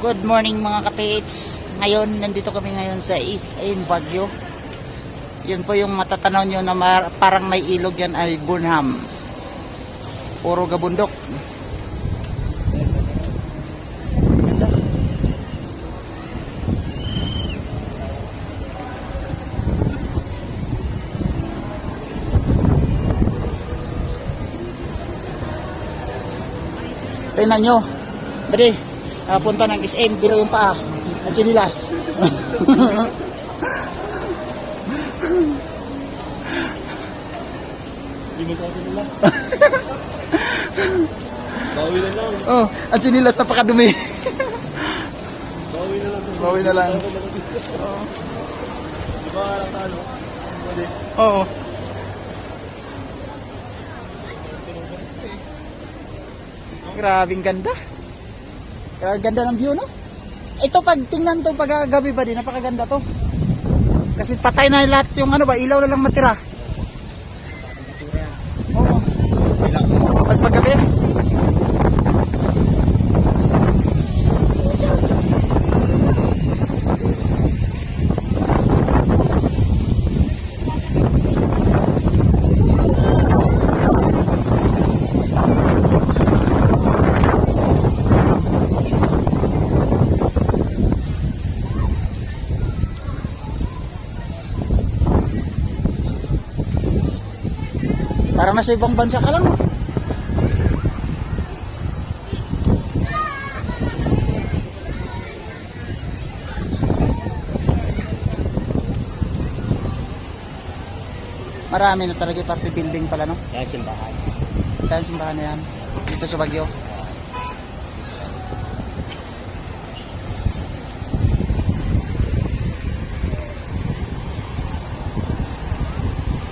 Good morning mga ka-PH. Ngayon, nandito kami ngayon sa East Ain, Baguio. Yun po yung matatanaw nyo na parang may ilog yan ay Burnham. Puro gabundok. Ganda. Tingnan nyo. Bade. Punta ng SM, biro yung paa at sinilas. Hindi mo tayo nila. Bawi na lang. Oh, at sinilas napakadumi. Bawi na lang. Bawi na lang. Di ba karang talo? Pwede. Oo. Grabing ganda. Ganda ng view, no? Ito pag tingnan to pag gabi ba din, napakaganda to. Kasi patay na lahat yung ano ba, ilaw na lang matira. Oo. Pag gabi. Parang nasa ibang bansa ka lang. Marami na talaga party building pala, no? Kaya simbahan. Kaya simbahan na yan. Dito sa Baguio.